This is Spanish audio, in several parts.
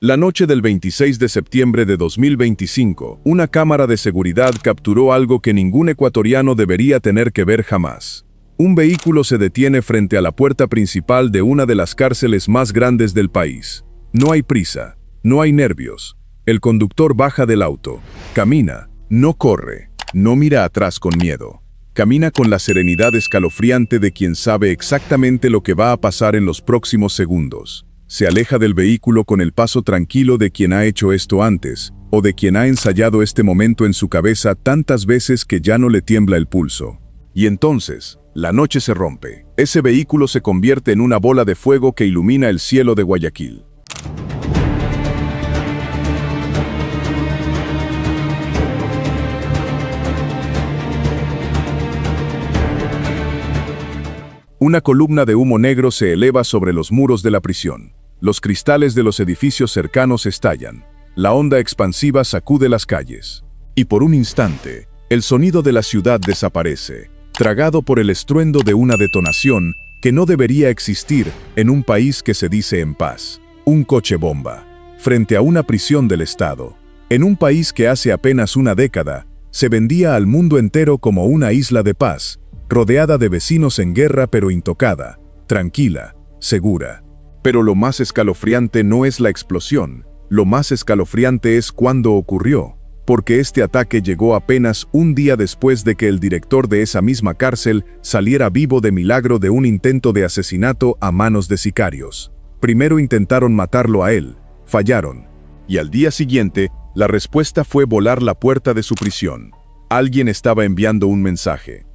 La noche del 26 de septiembre de 2025, una cámara de seguridad capturó algo que ningún ecuatoriano debería tener que ver jamás. Un vehículo se detiene frente a la puerta principal de una de las cárceles más grandes del país. No hay prisa, no hay nervios. El conductor baja del auto, camina, no corre, no mira atrás con miedo. Camina con la serenidad escalofriante de quien sabe exactamente lo que va a pasar en los próximos segundos. Se aleja del vehículo con el paso tranquilo de quien ha hecho esto antes, o de quien ha ensayado este momento en su cabeza tantas veces que ya no le tiembla el pulso. Y entonces, la noche se rompe. Ese vehículo se convierte en una bola de fuego que ilumina el cielo de Guayaquil. Una columna de humo negro se eleva sobre los muros de la prisión. Los cristales de los edificios cercanos estallan. La onda expansiva sacude las calles. Y por un instante, el sonido de la ciudad desaparece, tragado por el estruendo de una detonación que no debería existir en un país que se dice en paz. Un coche bomba, frente a una prisión del Estado. En un país que hace apenas una década, se vendía al mundo entero como una isla de paz, rodeada de vecinos en guerra pero intocada, tranquila, segura. Pero lo más escalofriante no es la explosión, lo más escalofriante es cuándo ocurrió, porque este ataque llegó apenas un día después de que el director de esa misma cárcel saliera vivo de milagro de un intento de asesinato a manos de sicarios. Primero intentaron matarlo a él, fallaron, y al día siguiente, la respuesta fue volar la puerta de su prisión. Alguien estaba enviando un mensaje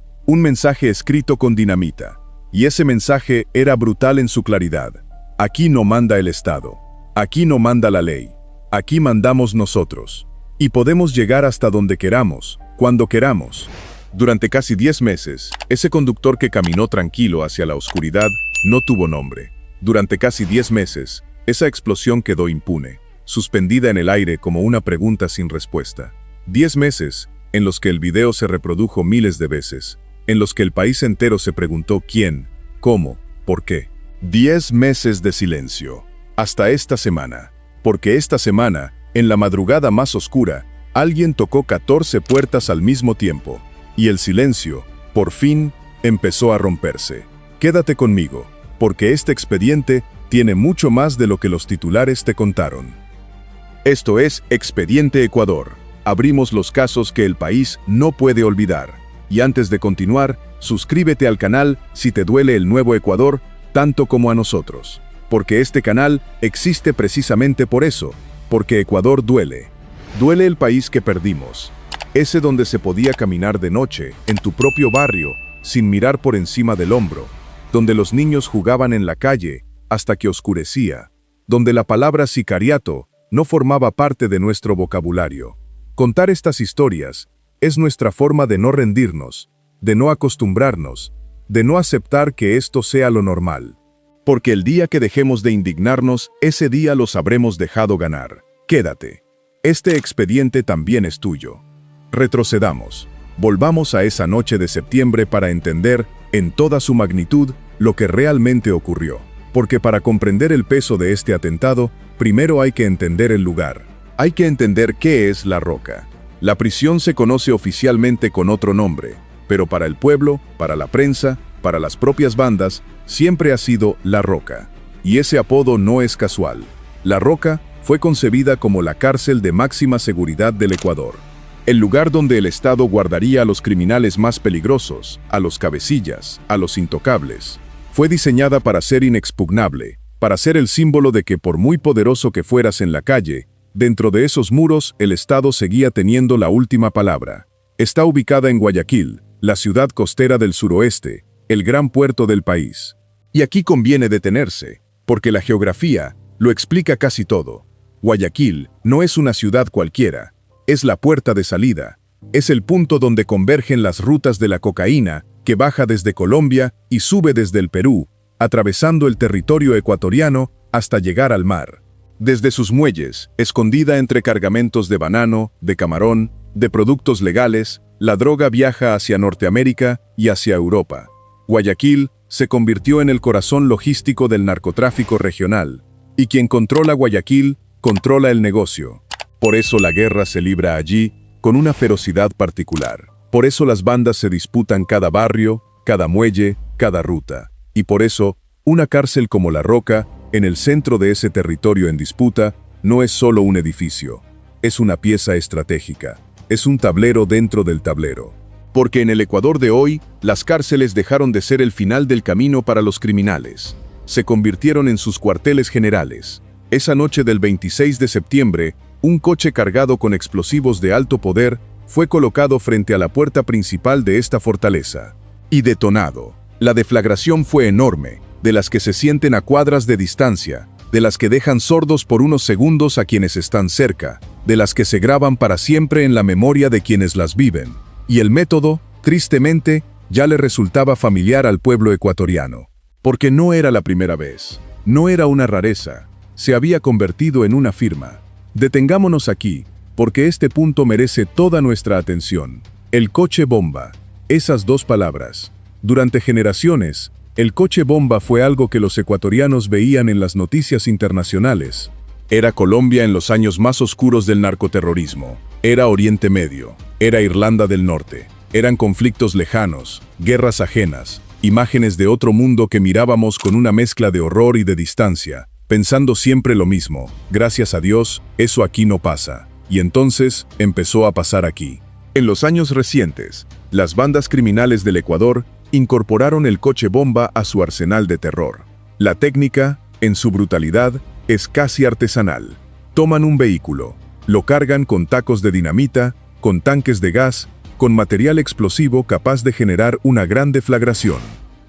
escrito con dinamita, y ese mensaje era brutal en su claridad. Aquí no manda el Estado, aquí no manda la ley, aquí mandamos nosotros, y podemos llegar hasta donde queramos, cuando queramos. Durante casi 10 meses, ese conductor que caminó tranquilo hacia la oscuridad no tuvo nombre. Durante casi 10 meses, esa explosión quedó impune, suspendida en el aire como una pregunta sin respuesta. 10 meses en los que el video se reprodujo miles de veces, en los que el país entero se preguntó quién, cómo, por qué. 10 meses de silencio, hasta esta semana, porque esta semana, en la madrugada más oscura, alguien tocó 14 puertas al mismo tiempo, y el silencio, por fin, empezó a romperse. Quédate conmigo, porque este expediente tiene mucho más de lo que los titulares te contaron. Esto es Expediente Ecuador. Abrimos los casos que el país no puede olvidar. Y antes de continuar, suscríbete al canal si te duele el nuevo Ecuador tanto como a nosotros. Porque este canal existe precisamente por eso, porque Ecuador duele. Duele el país que perdimos. Ese donde se podía caminar de noche, en tu propio barrio, sin mirar por encima del hombro. Donde los niños jugaban en la calle hasta que oscurecía. Donde la palabra sicariato no formaba parte de nuestro vocabulario. Contar estas historias es nuestra forma de no rendirnos, de no acostumbrarnos, de no aceptar que esto sea lo normal. Porque el día que dejemos de indignarnos, ese día los habremos dejado ganar. Quédate. Este expediente también es tuyo. Retrocedamos. Volvamos a esa noche de septiembre para entender, en toda su magnitud, lo que realmente ocurrió. Porque para comprender el peso de este atentado, primero hay que entender el lugar. Hay que entender qué es La Roca. La prisión se conoce oficialmente con otro nombre, pero para el pueblo, para la prensa, para las propias bandas, siempre ha sido La Roca. Y ese apodo no es casual. La Roca fue concebida como la cárcel de máxima seguridad del Ecuador. El lugar donde el Estado guardaría a los criminales más peligrosos, a los cabecillas, a los intocables. Fue diseñada para ser inexpugnable, para ser el símbolo de que por muy poderoso que fueras en la calle, dentro de esos muros, el Estado seguía teniendo la última palabra. Está ubicada en Guayaquil, la ciudad costera del suroeste, el gran puerto del país. Y aquí conviene detenerse, porque la geografía lo explica casi todo. Guayaquil no es una ciudad cualquiera, es la puerta de salida, es el punto donde convergen las rutas de la cocaína que baja desde Colombia y sube desde el Perú, atravesando el territorio ecuatoriano hasta llegar al mar. Desde sus muelles, escondida entre cargamentos de banano, de camarón, de productos legales, la droga viaja hacia Norteamérica y hacia Europa. Guayaquil se convirtió en el corazón logístico del narcotráfico regional, y quien controla Guayaquil controla el negocio. Por eso la guerra se libra allí con una ferocidad particular. Por eso las bandas se disputan cada barrio, cada muelle, cada ruta. Y por eso, una cárcel como La Roca, en el centro de ese territorio en disputa, no es solo un edificio. Es una pieza estratégica. Es un tablero dentro del tablero. Porque en el Ecuador de hoy, las cárceles dejaron de ser el final del camino para los criminales. Se convirtieron en sus cuarteles generales. Esa noche del 26 de septiembre, un coche cargado con explosivos de alto poder fue colocado frente a la puerta principal de esta fortaleza. Y detonado. La deflagración fue enorme, de las que se sienten a cuadras de distancia, de las que dejan sordos por unos segundos a quienes están cerca, de las que se graban para siempre en la memoria de quienes las viven. Y el método, tristemente, ya le resultaba familiar al pueblo ecuatoriano. Porque no era la primera vez, no era una rareza, se había convertido en una firma. Detengámonos aquí, porque este punto merece toda nuestra atención. El coche bomba. Esas dos palabras. Durante generaciones, el coche bomba fue algo que los ecuatorianos veían en las noticias internacionales. Era Colombia en los años más oscuros del narcoterrorismo. Era Oriente Medio. Era Irlanda del Norte. Eran conflictos lejanos, guerras ajenas, imágenes de otro mundo que mirábamos con una mezcla de horror y de distancia, pensando siempre lo mismo. Gracias a Dios, eso aquí no pasa. Y entonces, empezó a pasar aquí. En los años recientes, las bandas criminales del Ecuador incorporaron el coche bomba a su arsenal de terror. La técnica, en su brutalidad, es casi artesanal. Toman un vehículo, lo cargan con tacos de dinamita, con tanques de gas, con material explosivo capaz de generar una gran deflagración.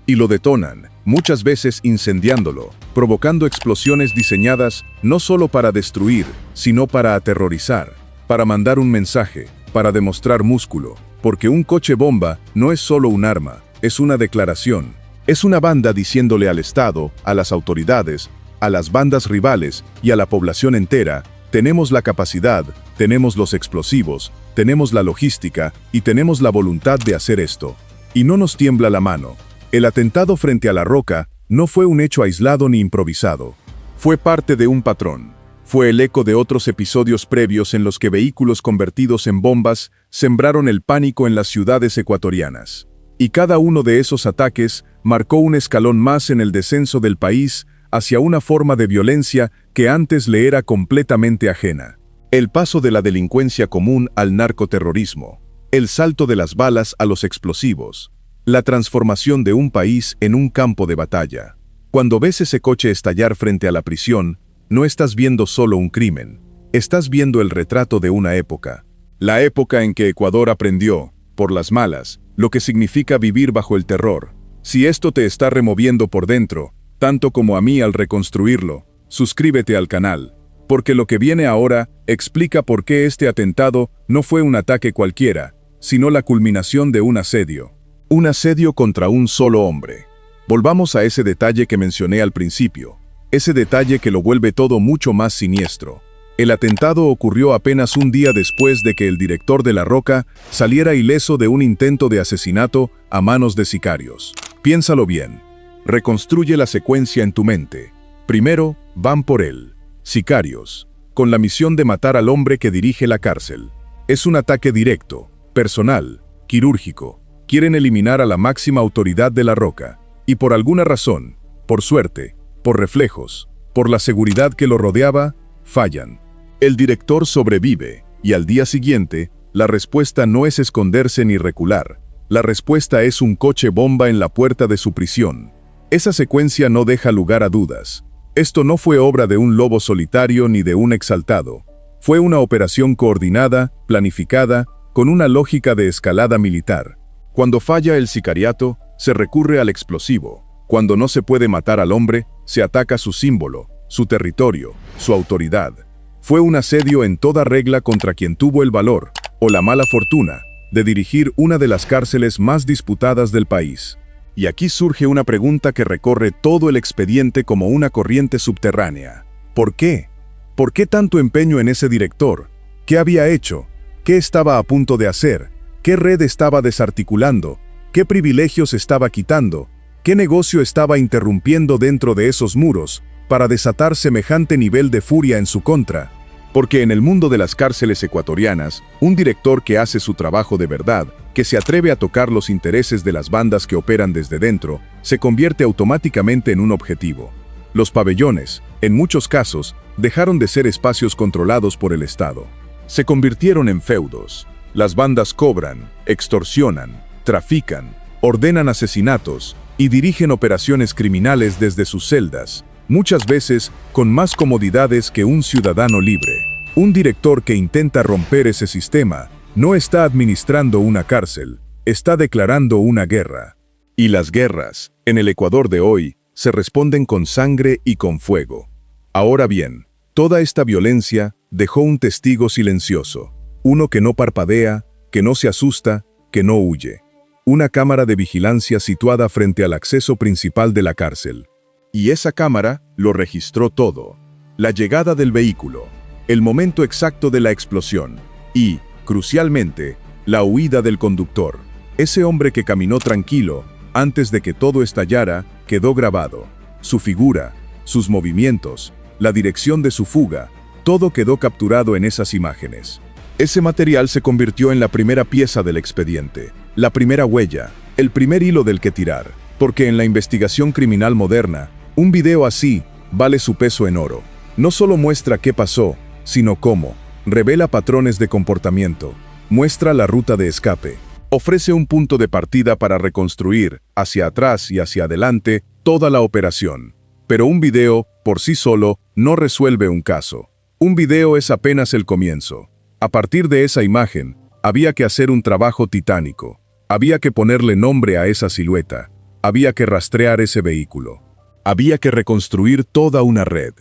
Y lo detonan, muchas veces incendiándolo, provocando explosiones diseñadas no solo para destruir, sino para aterrorizar, para mandar un mensaje, para demostrar músculo, porque un coche bomba no es solo un arma, es una declaración. Es una banda diciéndole al Estado, a las autoridades, a las bandas rivales y a la población entera: tenemos la capacidad, tenemos los explosivos, tenemos la logística y tenemos la voluntad de hacer esto. Y no nos tiembla la mano. El atentado frente a La Roca no fue un hecho aislado ni improvisado. Fue parte de un patrón. Fue el eco de otros episodios previos en los que vehículos convertidos en bombas sembraron el pánico en las ciudades ecuatorianas. Y cada uno de esos ataques marcó un escalón más en el descenso del país hacia una forma de violencia que antes le era completamente ajena. El paso de la delincuencia común al narcoterrorismo, el salto de las balas a los explosivos, la transformación de un país en un campo de batalla. Cuando ves ese coche estallar frente a la prisión, no estás viendo solo un crimen, estás viendo el retrato de una época. La época en que Ecuador aprendió, por las malas, lo que significa vivir bajo el terror. Si esto te está removiendo por dentro, tanto como a mí al reconstruirlo, suscríbete al canal, porque lo que viene ahora explica por qué este atentado no fue un ataque cualquiera, sino la culminación de un asedio. Un asedio contra un solo hombre. Volvamos a ese detalle que mencioné al principio, ese detalle que lo vuelve todo mucho más siniestro. El atentado ocurrió apenas un día después de que el director de La Roca saliera ileso de un intento de asesinato a manos de sicarios. Piénsalo bien. Reconstruye la secuencia en tu mente. Primero, van por él, sicarios, con la misión de matar al hombre que dirige la cárcel. Es un ataque directo, personal, quirúrgico. Quieren eliminar a la máxima autoridad de La Roca. Y por alguna razón, por suerte, por reflejos, por la seguridad que lo rodeaba, fallan. El director sobrevive, y al día siguiente, la respuesta no es esconderse ni recular. La respuesta es un coche bomba en la puerta de su prisión. Esa secuencia no deja lugar a dudas. Esto no fue obra de un lobo solitario ni de un exaltado. Fue una operación coordinada, planificada, con una lógica de escalada militar. Cuando falla el sicariato, se recurre al explosivo. Cuando no se puede matar al hombre, se ataca su símbolo, su territorio, su autoridad. Fue un asedio en toda regla contra quien tuvo el valor, o la mala fortuna, de dirigir una de las cárceles más disputadas del país. Y aquí surge una pregunta que recorre todo el expediente como una corriente subterránea. ¿Por qué? ¿Por qué tanto empeño en ese director? ¿Qué había hecho? ¿Qué estaba a punto de hacer? ¿Qué red estaba desarticulando? ¿Qué privilegios estaba quitando? ¿Qué negocio estaba interrumpiendo dentro de esos muros para desatar semejante nivel de furia en su contra? Porque en el mundo de las cárceles ecuatorianas, un director que hace su trabajo de verdad, que se atreve a tocar los intereses de las bandas que operan desde dentro, se convierte automáticamente en un objetivo. Los pabellones, en muchos casos, dejaron de ser espacios controlados por el Estado. Se convirtieron en feudos. Las bandas cobran, extorsionan, trafican, ordenan asesinatos y dirigen operaciones criminales desde sus celdas, muchas veces con más comodidades que un ciudadano libre. Un director que intenta romper ese sistema no está administrando una cárcel, está declarando una guerra. Y las guerras, en el Ecuador de hoy, se responden con sangre y con fuego. Ahora bien, toda esta violencia dejó un testigo silencioso, uno que no parpadea, que no se asusta, que no huye. Una cámara de vigilancia situada frente al acceso principal de la cárcel. Y esa cámara lo registró todo. La llegada del vehículo, el momento exacto de la explosión y, crucialmente, la huida del conductor. Ese hombre que caminó tranquilo, antes de que todo estallara, quedó grabado. Su figura, sus movimientos, la dirección de su fuga, todo quedó capturado en esas imágenes. Ese material se convirtió en la primera pieza del expediente, la primera huella, el primer hilo del que tirar, porque en la investigación criminal moderna, un video así vale su peso en oro. No solo muestra qué pasó, sino cómo, revela patrones de comportamiento, muestra la ruta de escape, ofrece un punto de partida para reconstruir, hacia atrás y hacia adelante, toda la operación. Pero un video, por sí solo, no resuelve un caso. Un video es apenas el comienzo. A partir de esa imagen, había que hacer un trabajo titánico. Había que ponerle nombre a esa silueta. Había que rastrear ese vehículo. Había que reconstruir toda una red.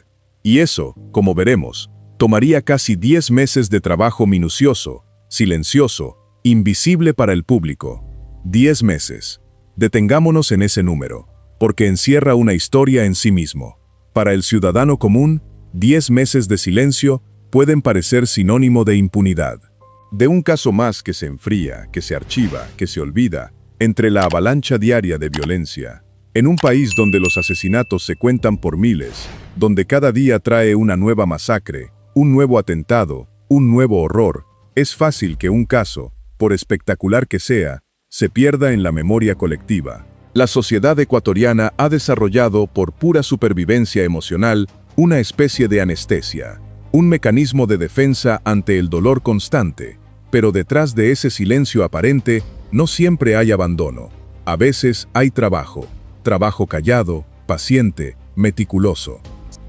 Y eso, como veremos, tomaría casi 10 meses de trabajo minucioso, silencioso, invisible para el público. 10 meses. Detengámonos en ese número, porque encierra una historia en sí mismo. Para el ciudadano común, 10 meses de silencio pueden parecer sinónimo de impunidad. De un caso más que se enfría, que se archiva, que se olvida, entre la avalancha diaria de violencia. En un país donde los asesinatos se cuentan por miles, donde cada día trae una nueva masacre, un nuevo atentado, un nuevo horror, es fácil que un caso, por espectacular que sea, se pierda en la memoria colectiva. La sociedad ecuatoriana ha desarrollado, por pura supervivencia emocional, una especie de anestesia, un mecanismo de defensa ante el dolor constante, pero detrás de ese silencio aparente no siempre hay abandono. A veces hay trabajo callado, paciente, meticuloso.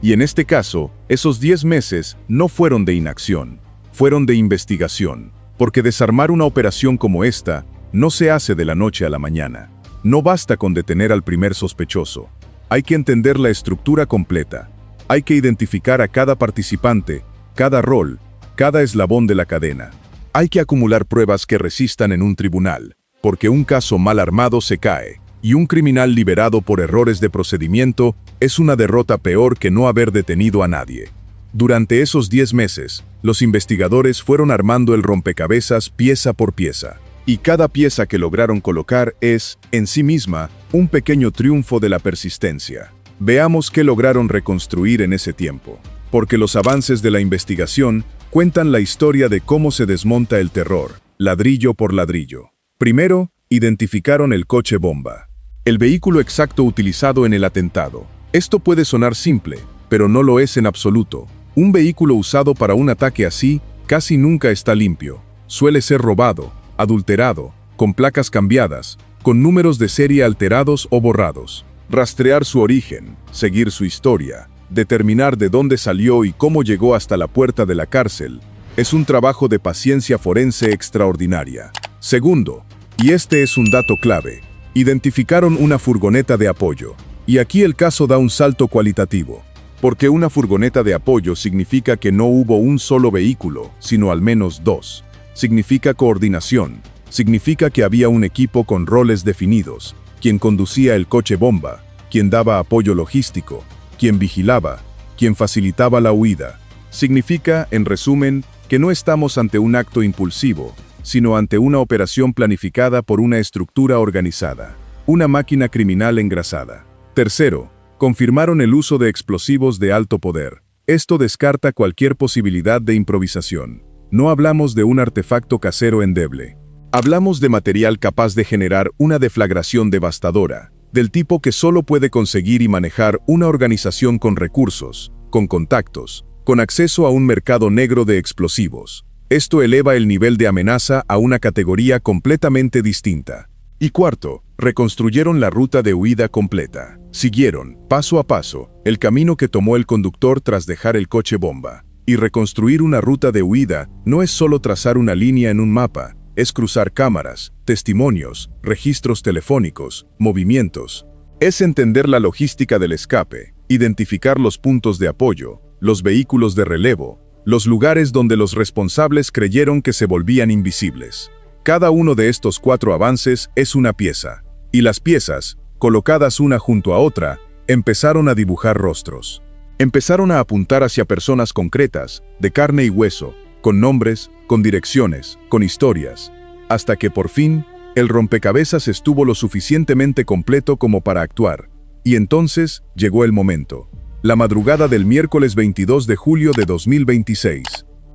Y en este caso, esos 10 meses no fueron de inacción, fueron de investigación, porque desarmar una operación como esta no se hace de la noche a la mañana. No basta con detener al primer sospechoso. Hay que entender la estructura completa. Hay que identificar a cada participante, cada rol, cada eslabón de la cadena. Hay que acumular pruebas que resistan en un tribunal, porque un caso mal armado se cae, y un criminal liberado por errores de procedimiento es una derrota peor que no haber detenido a nadie. Durante esos 10 meses, los investigadores fueron armando el rompecabezas pieza por pieza, y cada pieza que lograron colocar es, en sí misma, un pequeño triunfo de la persistencia. Veamos qué lograron reconstruir en ese tiempo, porque los avances de la investigación cuentan la historia de cómo se desmonta el terror, ladrillo por ladrillo. Primero, identificaron el coche bomba, el vehículo exacto utilizado en el atentado. Esto puede sonar simple, pero no lo es en absoluto. Un vehículo usado para un ataque así casi nunca está limpio. Suele ser robado, adulterado, con placas cambiadas, con números de serie alterados o borrados. Rastrear su origen, seguir su historia, determinar de dónde salió y cómo llegó hasta la puerta de la cárcel, es un trabajo de paciencia forense extraordinaria. Segundo, y este es un dato clave, identificaron una furgoneta de apoyo. Y aquí el caso da un salto cualitativo, porque una furgoneta de apoyo significa que no hubo un solo vehículo, sino al menos 2. Significa coordinación, significa que había un equipo con roles definidos, quien conducía el coche bomba, quien daba apoyo logístico, quien vigilaba, quien facilitaba la huida. Significa, en resumen, que no estamos ante un acto impulsivo, sino ante una operación planificada por una estructura organizada, una máquina criminal engrasada. Tercero, confirmaron el uso de explosivos de alto poder. Esto descarta cualquier posibilidad de improvisación. No hablamos de un artefacto casero endeble. Hablamos de material capaz de generar una deflagración devastadora, del tipo que solo puede conseguir y manejar una organización con recursos, con contactos, con acceso a un mercado negro de explosivos. Esto eleva el nivel de amenaza a una categoría completamente distinta. Y cuarto, reconstruyeron la ruta de huida completa. Siguieron, paso a paso, el camino que tomó el conductor tras dejar el coche bomba. Y reconstruir una ruta de huida no es solo trazar una línea en un mapa, es cruzar cámaras, testimonios, registros telefónicos, movimientos. Es entender la logística del escape, identificar los puntos de apoyo, los vehículos de relevo, los lugares donde los responsables creyeron que se volvían invisibles. Cada uno de estos 4 avances es una pieza, y las piezas, colocadas una junto a otra, empezaron a dibujar rostros. Empezaron a apuntar hacia personas concretas, de carne y hueso, con nombres, con direcciones, con historias, hasta que por fin, el rompecabezas estuvo lo suficientemente completo como para actuar. Y entonces, llegó el momento. La madrugada del miércoles 22 de julio de 2026.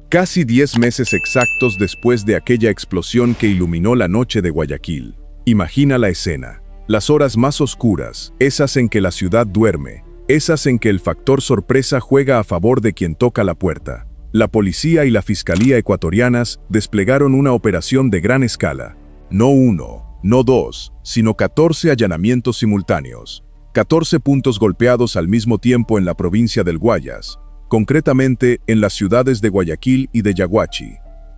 Casi 10 meses exactos después de aquella explosión que iluminó la noche de Guayaquil. Imagina la escena. Las horas más oscuras, esas en que la ciudad duerme, esas en que el factor sorpresa juega a favor de quien toca la puerta. La policía y la fiscalía ecuatorianas desplegaron una operación de gran escala. No 1, no 2, sino 14 allanamientos simultáneos. 14 puntos golpeados al mismo tiempo en la provincia del Guayas, concretamente en las ciudades de Guayaquil y de Yaguachi.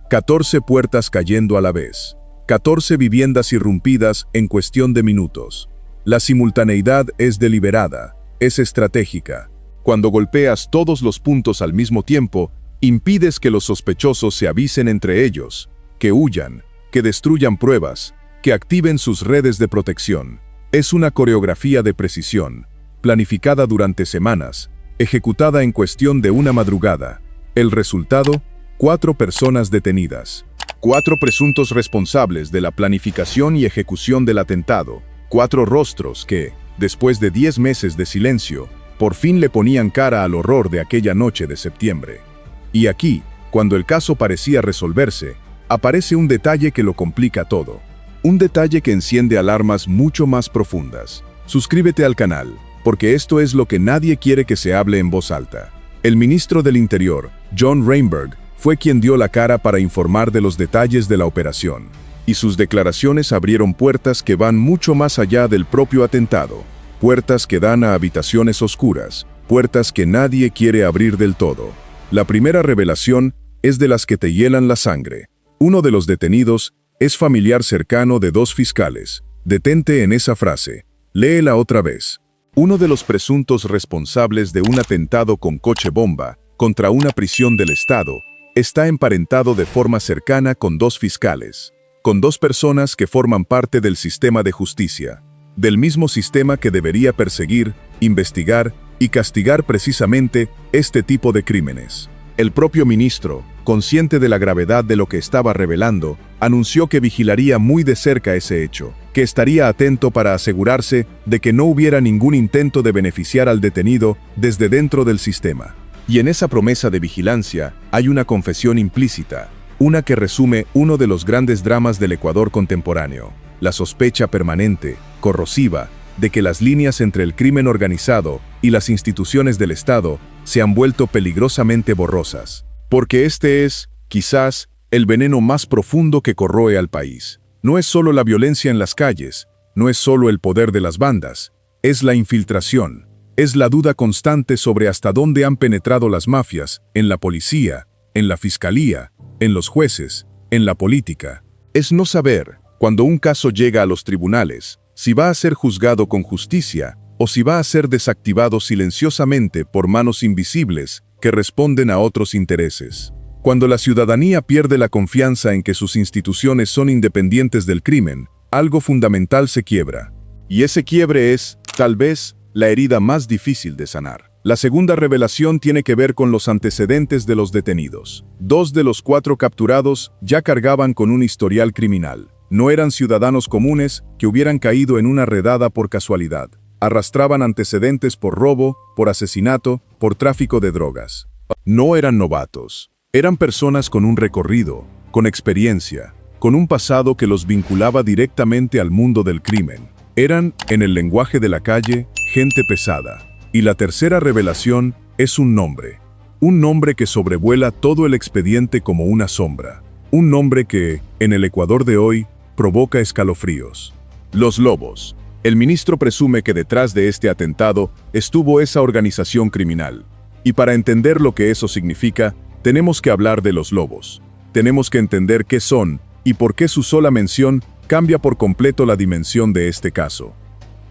14 puertas cayendo a la vez. 14 viviendas irrumpidas en cuestión de minutos. La simultaneidad es deliberada, es estratégica. Cuando golpeas todos los puntos al mismo tiempo, impides que los sospechosos se avisen entre ellos, que huyan, que destruyan pruebas, que activen sus redes de protección. Es una coreografía de precisión, planificada durante semanas, ejecutada en cuestión de una madrugada. El resultado, 4 personas detenidas. 4 presuntos responsables de la planificación y ejecución del atentado. 4 rostros que, después de 10 meses de silencio, por fin le ponían cara al horror de aquella noche de septiembre. Y aquí, cuando el caso parecía resolverse, aparece un detalle que lo complica todo. Un detalle que enciende alarmas mucho más profundas. Suscríbete al canal, porque esto es lo que nadie quiere que se hable en voz alta. El ministro del Interior, John Rainberg, fue quien dio la cara para informar de los detalles de la operación. Y sus declaraciones abrieron puertas que van mucho más allá del propio atentado. Puertas que dan a habitaciones oscuras, puertas que nadie quiere abrir del todo. La primera revelación es de las que te hielan la sangre. Uno de los detenidos es familiar cercano de 2 fiscales. Detente en esa frase. Léela otra vez. Uno de los presuntos responsables de un atentado con coche bomba contra una prisión del Estado está emparentado de forma cercana con 2 fiscales, con 2 personas que forman parte del sistema de justicia, del mismo sistema que debería perseguir, investigar y castigar precisamente este tipo de crímenes. El propio ministro, consciente de la gravedad de lo que estaba revelando, anunció que vigilaría muy de cerca ese hecho, que estaría atento para asegurarse de que no hubiera ningún intento de beneficiar al detenido desde dentro del sistema. Y en esa promesa de vigilancia hay una confesión implícita, una que resume uno de los grandes dramas del Ecuador contemporáneo, la sospecha permanente, corrosiva, de que las líneas entre el crimen organizado y las instituciones del Estado se han vuelto peligrosamente borrosas. Porque este es, quizás, el veneno más profundo que corroe al país. No es solo la violencia en las calles, no es solo el poder de las bandas, es la infiltración, es la duda constante sobre hasta dónde han penetrado las mafias, en la policía, en la fiscalía, en los jueces, en la política. Es no saber, cuando un caso llega a los tribunales, si va a ser juzgado con justicia o si va a ser desactivado silenciosamente por manos invisibles que responden a otros intereses. Cuando la ciudadanía pierde la confianza en que sus instituciones son independientes del crimen, algo fundamental se quiebra. Y ese quiebre es, tal vez, la herida más difícil de sanar. La segunda revelación tiene que ver con los antecedentes de los detenidos. 2 de los 4 capturados ya cargaban con un historial criminal. No eran ciudadanos comunes que hubieran caído en una redada por casualidad. Arrastraban antecedentes por robo, por asesinato, por tráfico de drogas. No eran novatos. Eran personas con un recorrido, con experiencia, con un pasado que los vinculaba directamente al mundo del crimen. Eran, en el lenguaje de la calle, gente pesada. Y la tercera revelación es un nombre. Un nombre que sobrevuela todo el expediente como una sombra. Un nombre que, en el Ecuador de hoy, provoca escalofríos. Los Lobos. El ministro presume que detrás de este atentado estuvo esa organización criminal. Y para entender lo que eso significa, tenemos que hablar de los Lobos. Tenemos que entender qué son y por qué su sola mención cambia por completo la dimensión de este caso.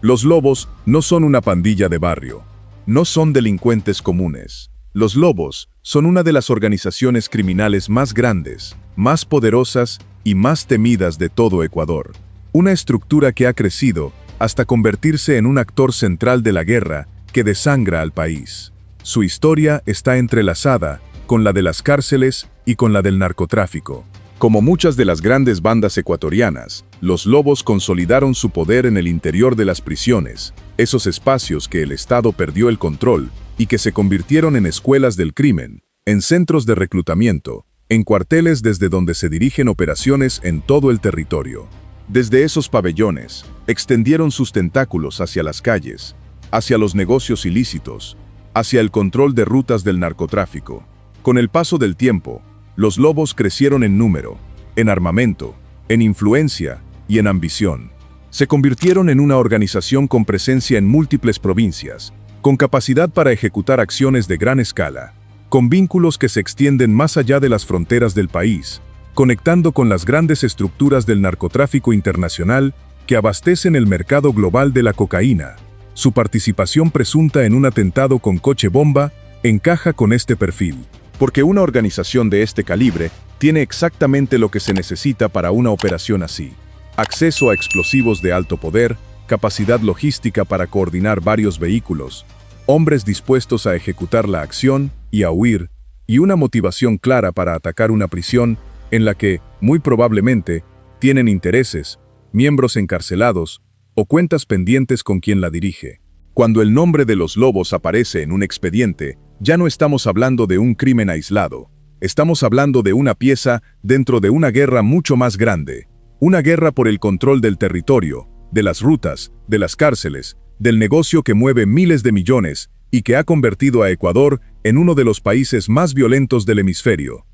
Los Lobos no son una pandilla de barrio. No son delincuentes comunes. Los Lobos son una de las organizaciones criminales más grandes, más poderosas y más temidas de todo Ecuador. Una estructura que ha crecido hasta convertirse en un actor central de la guerra que desangra al país. Su historia está entrelazada con la de las cárceles y con la del narcotráfico. Como muchas de las grandes bandas ecuatorianas, los Lobos consolidaron su poder en el interior de las prisiones, esos espacios que el Estado perdió el control y que se convirtieron en escuelas del crimen, en centros de reclutamiento, en cuarteles desde donde se dirigen operaciones en todo el territorio. Desde esos pabellones, extendieron sus tentáculos hacia las calles, hacia los negocios ilícitos, hacia el control de rutas del narcotráfico. Con el paso del tiempo, los Lobos crecieron en número, en armamento, en influencia y en ambición. Se convirtieron en una organización con presencia en múltiples provincias, con capacidad para ejecutar acciones de gran escala, con vínculos que se extienden más allá de las fronteras del país, conectando con las grandes estructuras del narcotráfico internacional que abastecen el mercado global de la cocaína. Su participación presunta en un atentado con coche bomba encaja con este perfil, porque una organización de este calibre tiene exactamente lo que se necesita para una operación así: acceso a explosivos de alto poder, capacidad logística para coordinar varios vehículos, hombres dispuestos a ejecutar la acción y a huir, y una motivación clara para atacar una prisión en la que, muy probablemente, tienen intereses, miembros encarcelados o cuentas pendientes con quien la dirige. Cuando el nombre de los Lobos aparece en un expediente, ya no estamos hablando de un crimen aislado. Estamos hablando de una pieza dentro de una guerra mucho más grande. Una guerra por el control del territorio, de las rutas, de las cárceles, del negocio que mueve miles de millones y que ha convertido a Ecuador en uno de los países más violentos del hemisferio.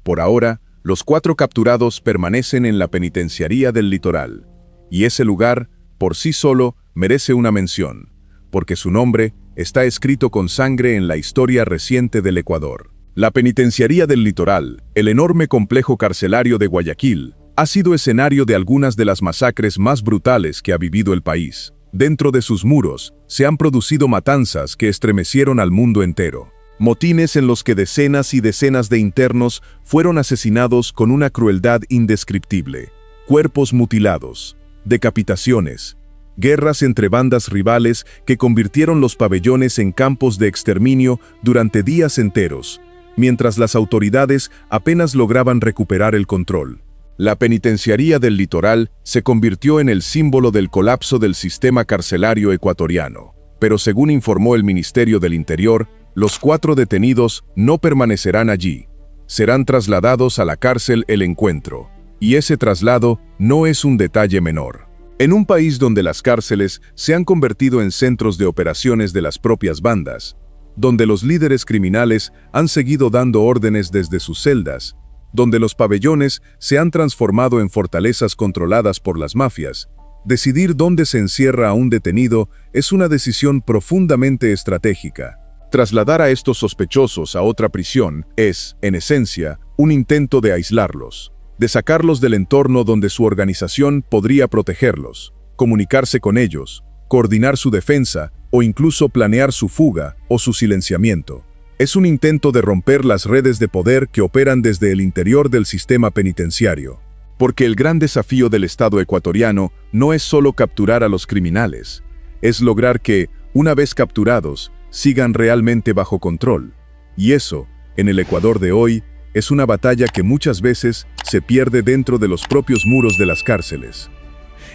Por ahora, los 4 capturados permanecen en la penitenciaría del Litoral, y ese lugar, por sí solo, merece una mención, porque su nombre está escrito con sangre en la historia reciente del Ecuador. La penitenciaría del Litoral, el enorme complejo carcelario de Guayaquil, ha sido escenario de algunas de las masacres más brutales que ha vivido el país. Dentro de sus muros, se han producido matanzas que estremecieron al mundo entero. Motines en los que decenas y decenas de internos fueron asesinados con una crueldad indescriptible. Cuerpos mutilados, decapitaciones, guerras entre bandas rivales que convirtieron los pabellones en campos de exterminio durante días enteros, mientras las autoridades apenas lograban recuperar el control. La penitenciaría del Litoral se convirtió en el símbolo del colapso del sistema carcelario ecuatoriano. Pero según informó el Ministerio del Interior, los 4 detenidos no permanecerán allí. Serán trasladados a la cárcel El Encuentro. Y ese traslado no es un detalle menor. En un país donde las cárceles se han convertido en centros de operaciones de las propias bandas, donde los líderes criminales han seguido dando órdenes desde sus celdas, donde los pabellones se han transformado en fortalezas controladas por las mafias, decidir dónde se encierra a un detenido es una decisión profundamente estratégica. Trasladar a estos sospechosos a otra prisión es, en esencia, un intento de aislarlos, de sacarlos del entorno donde su organización podría protegerlos, comunicarse con ellos, coordinar su defensa o incluso planear su fuga o su silenciamiento. Es un intento de romper las redes de poder que operan desde el interior del sistema penitenciario. Porque el gran desafío del Estado ecuatoriano no es solo capturar a los criminales, es lograr que, una vez capturados, sigan realmente bajo control. Y eso, en el Ecuador de hoy, es una batalla que muchas veces se pierde dentro de los propios muros de las cárceles.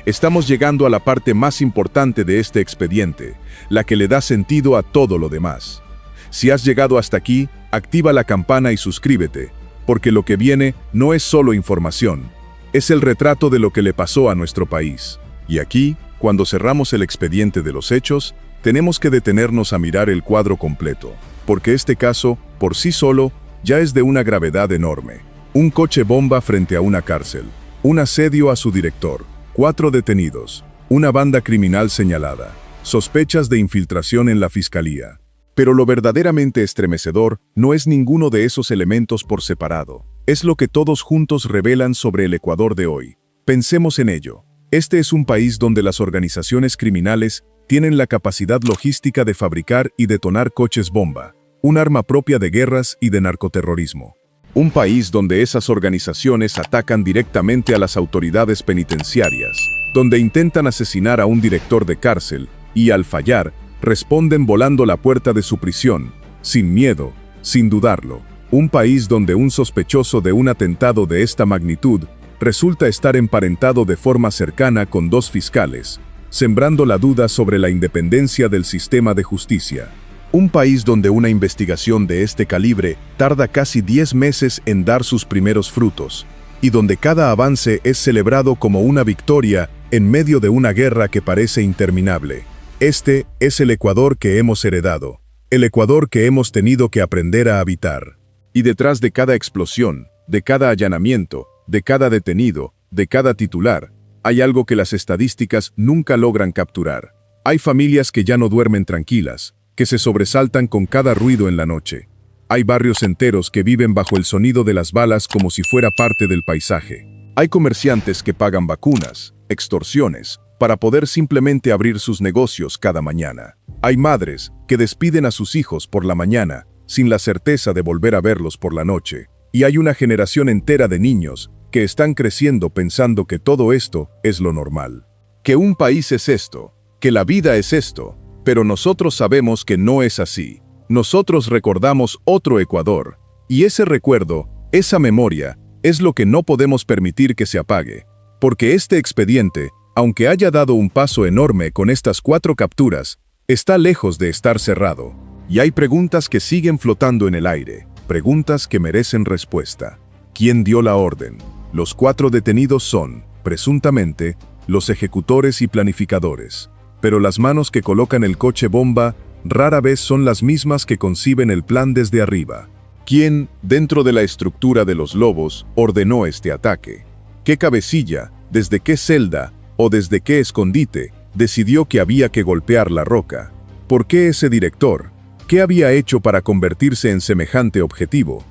Estamos llegando a la parte más importante de este expediente, la que le da sentido a todo lo demás. Si has llegado hasta aquí, activa la campana y suscríbete, porque lo que viene no es solo información, es el retrato de lo que le pasó a nuestro país. Y aquí, cuando cerramos el expediente de los hechos, tenemos que detenernos a mirar el cuadro completo, porque este caso, por sí solo, ya es de una gravedad enorme. Un coche bomba frente a una cárcel, un asedio a su director, 4 detenidos, una banda criminal señalada, sospechas de infiltración en la fiscalía. Pero lo verdaderamente estremecedor no es ninguno de esos elementos por separado. Es lo que todos juntos revelan sobre el Ecuador de hoy. Pensemos en ello. Este es un país donde las organizaciones criminales tienen la capacidad logística de fabricar y detonar coches bomba, un arma propia de guerras y de narcoterrorismo. Un país donde esas organizaciones atacan directamente a las autoridades penitenciarias, donde intentan asesinar a un director de cárcel y, al fallar, responden volando la puerta de su prisión, sin miedo, sin dudarlo. Un país donde un sospechoso de un atentado de esta magnitud resulta estar emparentado de forma cercana con 2 fiscales, sembrando la duda sobre la independencia del sistema de justicia. Un país donde una investigación de este calibre tarda casi 10 meses en dar sus primeros frutos, y donde cada avance es celebrado como una victoria en medio de una guerra que parece interminable. Este es el Ecuador que hemos heredado, el Ecuador que hemos tenido que aprender a habitar. Y detrás de cada explosión, de cada allanamiento, de cada detenido, de cada titular, hay algo que las estadísticas nunca logran capturar. Hay familias que ya no duermen tranquilas, que se sobresaltan con cada ruido en la noche. Hay barrios enteros que viven bajo el sonido de las balas como si fuera parte del paisaje. Hay comerciantes que pagan vacunas, extorsiones, para poder simplemente abrir sus negocios cada mañana. Hay madres que despiden a sus hijos por la mañana, sin la certeza de volver a verlos por la noche. Y hay una generación entera de niños que están creciendo pensando que todo esto es lo normal. Que un país es esto, que la vida es esto. Pero nosotros sabemos que no es así. Nosotros recordamos otro Ecuador, y ese recuerdo, esa memoria, es lo que no podemos permitir que se apague. Porque este expediente, aunque haya dado un paso enorme con estas 4 capturas, está lejos de estar cerrado. Y hay preguntas que siguen flotando en el aire, preguntas que merecen respuesta. ¿Quién dio la orden? Los 4 detenidos son, presuntamente, los ejecutores y planificadores. Pero las manos que colocan el coche bomba rara vez son las mismas que conciben el plan desde arriba. ¿Quién, dentro de la estructura de los lobos, ordenó este ataque? ¿Qué cabecilla, desde qué celda o desde qué escondite decidió que había que golpear la roca? ¿Por qué ese director? ¿Qué había hecho para convertirse en semejante objetivo?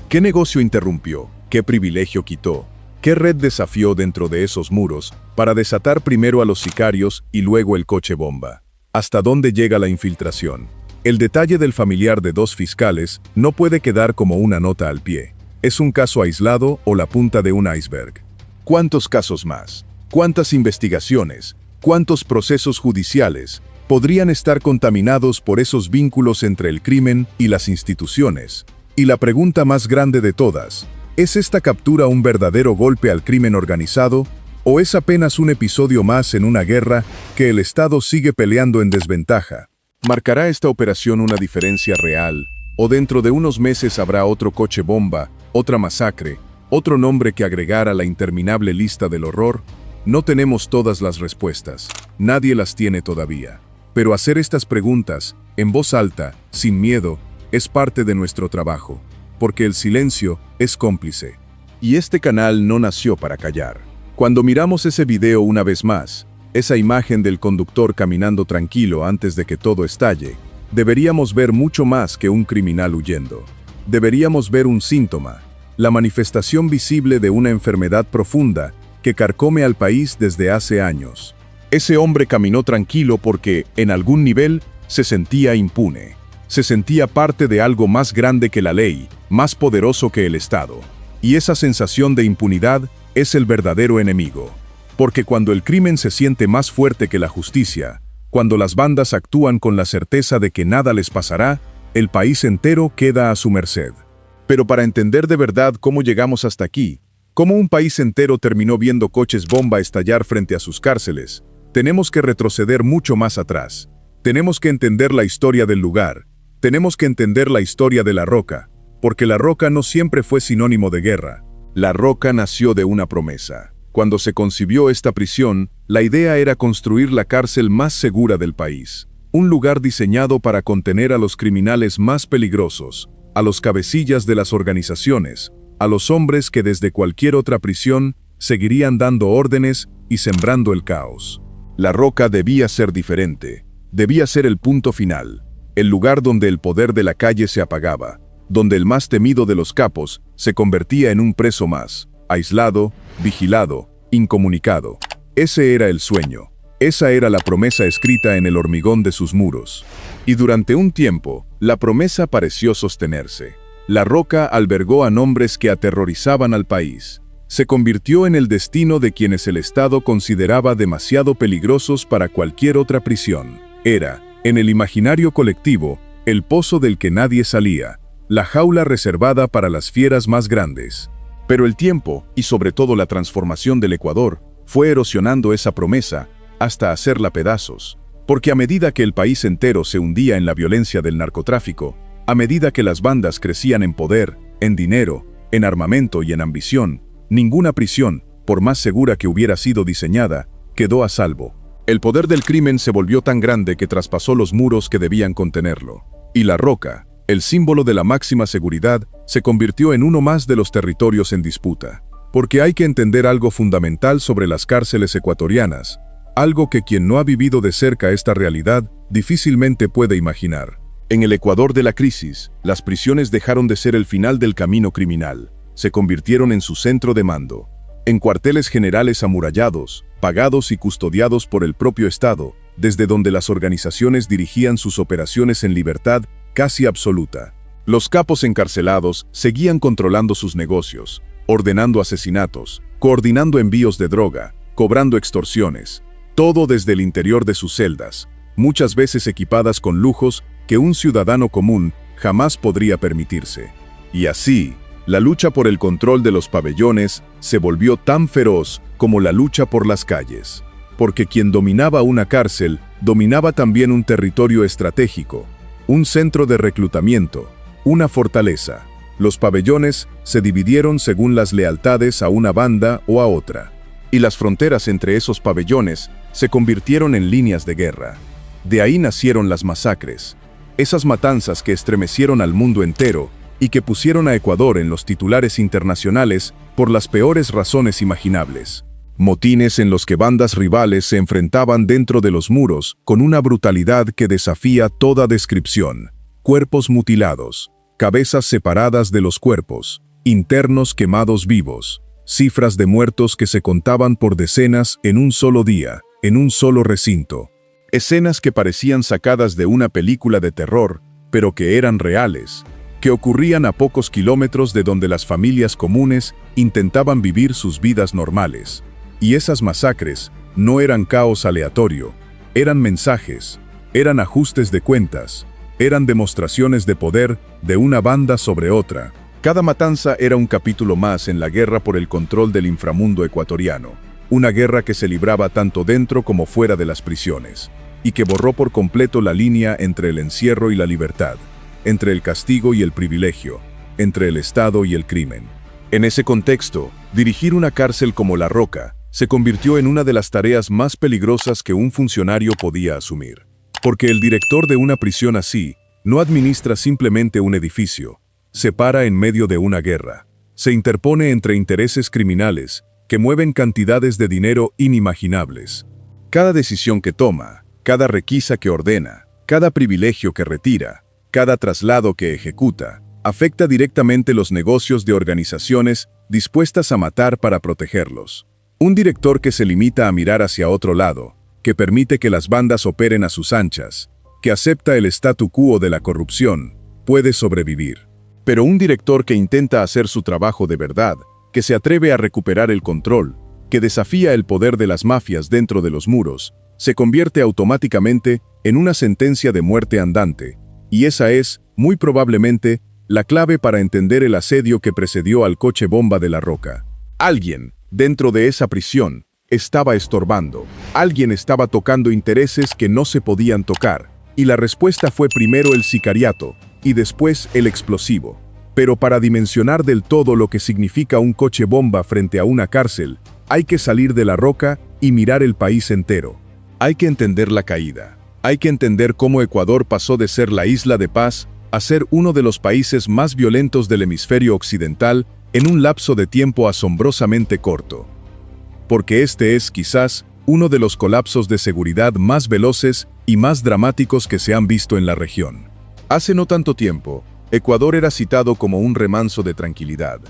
¿Qué negocio interrumpió? ¿Qué privilegio quitó? ¿Qué red desafió dentro de esos muros para desatar primero a los sicarios y luego el coche bomba? ¿Hasta dónde llega la infiltración? El detalle del familiar de 2 fiscales no puede quedar como una nota al pie. Es un caso aislado o la punta de un iceberg. ¿Cuántos casos más? ¿Cuántas investigaciones? ¿Cuántos procesos judiciales podrían estar contaminados por esos vínculos entre el crimen y las instituciones? Y la pregunta más grande de todas, ¿es esta captura un verdadero golpe al crimen organizado o es apenas un episodio más en una guerra que el Estado sigue peleando en desventaja? ¿Marcará esta operación una diferencia real o dentro de unos meses habrá otro coche bomba, otra masacre, otro nombre que agregar a la interminable lista del horror? No tenemos todas las respuestas, nadie las tiene todavía. Pero hacer estas preguntas, en voz alta, sin miedo, es parte de nuestro trabajo. Porque el silencio es cómplice. Y este canal no nació para callar. Cuando miramos ese video una vez más, esa imagen del conductor caminando tranquilo antes de que todo estalle, deberíamos ver mucho más que un criminal huyendo. Deberíamos ver un síntoma, la manifestación visible de una enfermedad profunda que carcome al país desde hace años. Ese hombre caminó tranquilo porque, en algún nivel, se sentía impune. Se sentía parte de algo más grande que la ley, más poderoso que el Estado. Y esa sensación de impunidad es el verdadero enemigo. Porque cuando el crimen se siente más fuerte que la justicia, cuando las bandas actúan con la certeza de que nada les pasará, el país entero queda a su merced. Pero para entender de verdad cómo llegamos hasta aquí, Cómo un país entero terminó viendo coches bomba estallar frente a sus cárceles. Tenemos que retroceder mucho más atrás. Tenemos que entender la historia del lugar. Tenemos que entender la historia de La Roca, porque La Roca no siempre fue sinónimo de guerra. La Roca nació de una promesa. Cuando se concibió esta prisión, la idea era construir la cárcel más segura del país. Un lugar diseñado para contener a los criminales más peligrosos, a los cabecillas de las organizaciones, a los hombres que desde cualquier otra prisión seguirían dando órdenes y sembrando el caos. La Roca debía ser diferente. Debía ser el punto final, el lugar donde el poder de la calle se apagaba, donde el más temido de los capos se convertía en un preso más, aislado, vigilado, incomunicado. Ese era el sueño. Esa era la promesa escrita en el hormigón de sus muros. Y durante un tiempo, la promesa pareció sostenerse. La Roca albergó a nombres que aterrorizaban al país. Se convirtió en el destino de quienes el Estado consideraba demasiado peligrosos para cualquier otra prisión. Era, en el imaginario colectivo, el pozo del que nadie salía, la jaula reservada para las fieras más grandes. Pero el tiempo, y sobre todo la transformación del Ecuador, fue erosionando esa promesa hasta hacerla pedazos. Porque a medida que el país entero se hundía en la violencia del narcotráfico, a medida que las bandas crecían en poder, en dinero, en armamento y en ambición, ninguna prisión, por más segura que hubiera sido diseñada, quedó a salvo. El poder del crimen se volvió tan grande que traspasó los muros que debían contenerlo. Y La Roca, el símbolo de la máxima seguridad, se convirtió en uno más de los territorios en disputa. Porque hay que entender algo fundamental sobre las cárceles ecuatorianas, algo que quien no ha vivido de cerca esta realidad difícilmente puede imaginar. En el Ecuador de la crisis, las prisiones dejaron de ser el final del camino criminal, se convirtieron en su centro de mando. En cuarteles generales amurallados, pagados y custodiados por el propio Estado, desde donde las organizaciones dirigían sus operaciones en libertad casi absoluta. Los capos encarcelados seguían controlando sus negocios, ordenando asesinatos, coordinando envíos de droga, cobrando extorsiones, todo desde el interior de sus celdas, muchas veces equipadas con lujos que un ciudadano común jamás podría permitirse. Y así, la lucha por el control de los pabellones se volvió tan feroz como la lucha por las calles. Porque quien dominaba una cárcel, dominaba también un territorio estratégico, un centro de reclutamiento, una fortaleza. Los pabellones se dividieron según las lealtades a una banda o a otra. Y las fronteras entre esos pabellones se convirtieron en líneas de guerra. De ahí nacieron las masacres, esas matanzas que estremecieron al mundo entero y que pusieron a Ecuador en los titulares internacionales por las peores razones imaginables. Motines en los que bandas rivales se enfrentaban dentro de los muros con una brutalidad que desafía toda descripción. Cuerpos mutilados, cabezas separadas de los cuerpos, internos quemados vivos, cifras de muertos que se contaban por decenas en un solo día, en un solo recinto. Escenas que parecían sacadas de una película de terror, pero que eran reales, que ocurrían a pocos kilómetros de donde las familias comunes intentaban vivir sus vidas normales. Y esas masacres no eran caos aleatorio, eran mensajes, eran ajustes de cuentas, eran demostraciones de poder de una banda sobre otra. Cada matanza era un capítulo más en la guerra por el control del inframundo ecuatoriano, una guerra que se libraba tanto dentro como fuera de las prisiones, y que borró por completo la línea entre el encierro y la libertad, entre el castigo y el privilegio, entre el Estado y el crimen. En ese contexto, dirigir una cárcel como La Roca se convirtió en una de las tareas más peligrosas que un funcionario podía asumir. Porque el director de una prisión así no administra simplemente un edificio, se para en medio de una guerra, se interpone entre intereses criminales que mueven cantidades de dinero inimaginables. Cada decisión que toma, cada requisa que ordena, cada privilegio que retira, cada traslado que ejecuta, afecta directamente los negocios de organizaciones dispuestas a matar para protegerlos. Un director que se limita a mirar hacia otro lado, que permite que las bandas operen a sus anchas, que acepta el statu quo de la corrupción, puede sobrevivir. Pero un director que intenta hacer su trabajo de verdad, que se atreve a recuperar el control, que desafía el poder de las mafias dentro de los muros, se convierte automáticamente en una sentencia de muerte andante, y esa es, muy probablemente, la clave para entender el asedio que precedió al coche bomba de La Roca. Alguien, dentro de esa prisión, estaba estorbando. Alguien estaba tocando intereses que no se podían tocar. Y la respuesta fue primero el sicariato, y después el explosivo. Pero para dimensionar del todo lo que significa un coche bomba frente a una cárcel, hay que salir de la roca y mirar el país entero. Hay que entender la caída. Hay que entender cómo Ecuador pasó de ser la isla de paz a ser uno de los países más violentos del hemisferio occidental en un lapso de tiempo asombrosamente corto. Porque este es, quizás, uno de los colapsos de seguridad más veloces y más dramáticos que se han visto en la región. Hace no tanto tiempo, Ecuador era citado como un remanso de tranquilidad.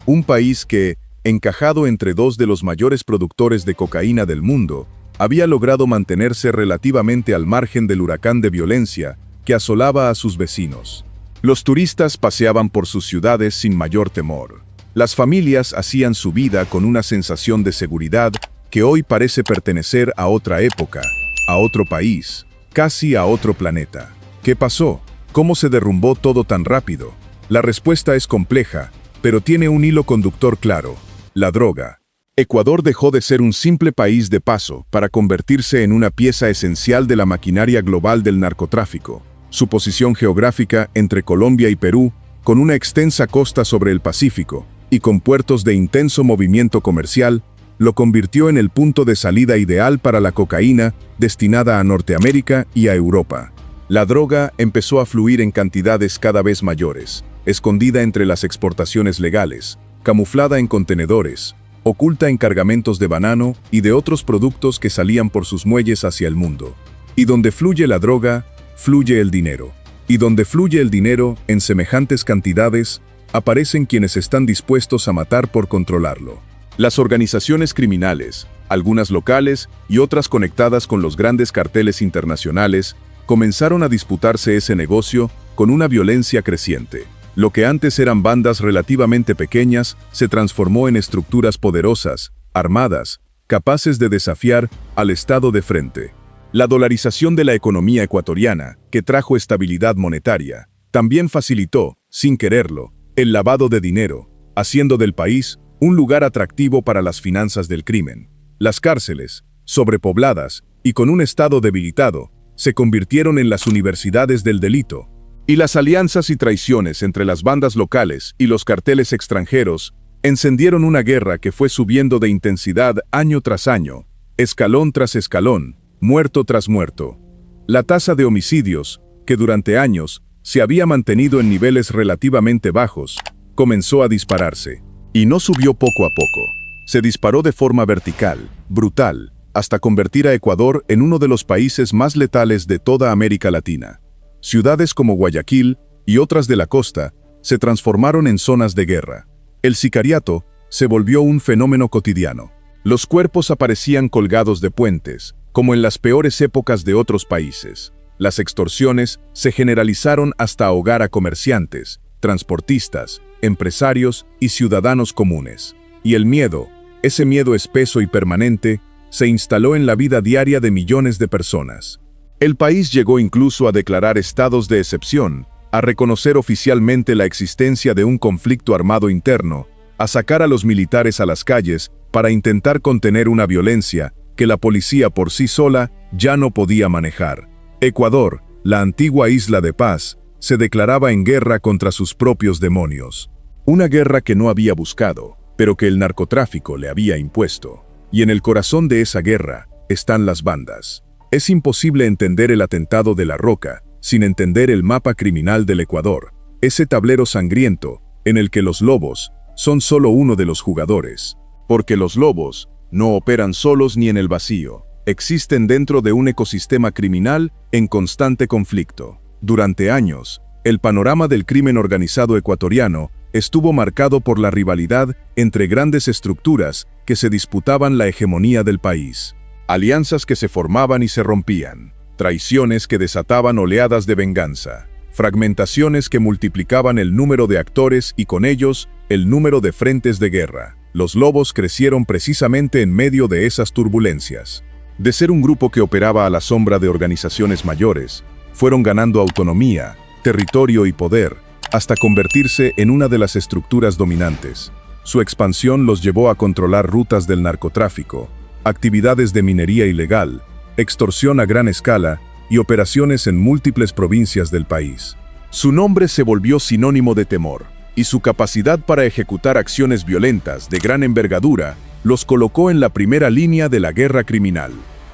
Un país que, encajado entre dos de los mayores productores de cocaína del mundo, había logrado mantenerse relativamente al margen del huracán de violencia que asolaba a sus vecinos. Los turistas paseaban por sus ciudades sin mayor temor. Las familias hacían su vida con una sensación de seguridad que hoy parece pertenecer a otra época, a otro país, casi a otro planeta. ¿Qué pasó? ¿Cómo se derrumbó todo tan rápido? La respuesta es compleja, pero tiene un hilo conductor claro: la droga. Ecuador dejó de ser un simple país de paso para convertirse en una pieza esencial de la maquinaria global del narcotráfico. Su posición geográfica entre Colombia y Perú, con una extensa costa sobre el Pacífico y con puertos de intenso movimiento comercial, lo convirtió en el punto de salida ideal para la cocaína destinada a Norteamérica y a Europa. La droga empezó a fluir en cantidades cada vez mayores, escondida entre las exportaciones legales, camuflada en contenedores, oculta en cargamentos de banano y de otros productos que salían por sus muelles hacia el mundo. Y donde fluye la droga, fluye el dinero. Y donde fluye el dinero, en semejantes cantidades, aparecen quienes están dispuestos a matar por controlarlo. Las organizaciones criminales, algunas locales y otras conectadas con los grandes carteles internacionales, comenzaron a disputarse ese negocio con una violencia creciente. Lo que antes eran bandas relativamente pequeñas se transformó en estructuras poderosas, armadas, capaces de desafiar al Estado de frente. La dolarización de la economía ecuatoriana, que trajo estabilidad monetaria, también facilitó, sin quererlo, el lavado de dinero, haciendo del país un lugar atractivo para las finanzas del crimen. Las cárceles, sobrepobladas y con un Estado debilitado, se convirtieron en las universidades del delito. Y las alianzas y traiciones entre las bandas locales y los carteles extranjeros encendieron una guerra que fue subiendo de intensidad año tras año, escalón tras escalón, muerto tras muerto. La tasa de homicidios, que durante años se había mantenido en niveles relativamente bajos, comenzó a dispararse. Y no subió poco a poco. Se disparó de forma vertical, brutal, hasta convertir a Ecuador en uno de los países más letales de toda América Latina. Ciudades como Guayaquil y otras de la costa se transformaron en zonas de guerra. El sicariato se volvió un fenómeno cotidiano. Los cuerpos aparecían colgados de puentes, como en las peores épocas de otros países. Las extorsiones se generalizaron hasta ahogar a comerciantes, transportistas, empresarios y ciudadanos comunes. Y el miedo, ese miedo espeso y permanente, se instaló en la vida diaria de millones de personas. El país llegó incluso a declarar estados de excepción, a reconocer oficialmente la existencia de un conflicto armado interno, a sacar a los militares a las calles para intentar contener una violencia que la policía por sí sola ya no podía manejar. Ecuador, la antigua isla de paz, se declaraba en guerra contra sus propios demonios. Una guerra que no había buscado, pero que el narcotráfico le había impuesto. Y en el corazón de esa guerra están las bandas. Es imposible entender el atentado de La Roca sin entender el mapa criminal del Ecuador, ese tablero sangriento en el que los lobos son solo uno de los jugadores. Porque los lobos no operan solos ni en el vacío, existen dentro de un ecosistema criminal en constante conflicto. Durante años, el panorama del crimen organizado ecuatoriano estuvo marcado por la rivalidad entre grandes estructuras que se disputaban la hegemonía del país. Alianzas que se formaban y se rompían, traiciones que desataban oleadas de venganza, fragmentaciones que multiplicaban el número de actores y con ellos el número de frentes de guerra. Los lobos crecieron precisamente en medio de esas turbulencias. De ser un grupo que operaba a la sombra de organizaciones mayores, fueron ganando autonomía, territorio y poder, hasta convertirse en una de las estructuras dominantes. Su expansión los llevó a controlar rutas del narcotráfico, actividades de minería ilegal, extorsión a gran escala y operaciones en múltiples provincias del país. Su nombre se volvió sinónimo de temor, y su capacidad para ejecutar acciones violentas de gran envergadura los colocó en la primera línea de la guerra criminal.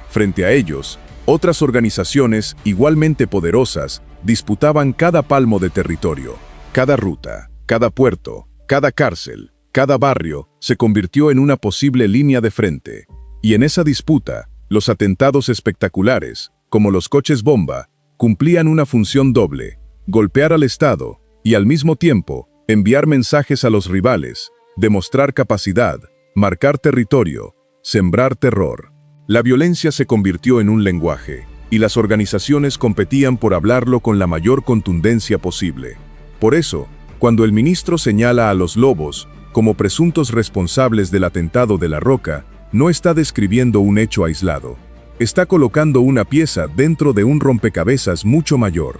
Frente a ellos, otras organizaciones igualmente poderosas disputaban cada palmo de territorio. Cada ruta, cada puerto, cada cárcel, cada barrio se convirtió en una posible línea de frente. Y en esa disputa, los atentados espectaculares, como los coches bomba, cumplían una función doble: golpear al Estado y al mismo tiempo enviar mensajes a los rivales, demostrar capacidad, marcar territorio, sembrar terror. La violencia se convirtió en un lenguaje, y las organizaciones competían por hablarlo con la mayor contundencia posible. Por eso, cuando el ministro señala a los Lobos como presuntos responsables del atentado de La Roca, no está describiendo un hecho aislado. Está colocando una pieza dentro de un rompecabezas mucho mayor.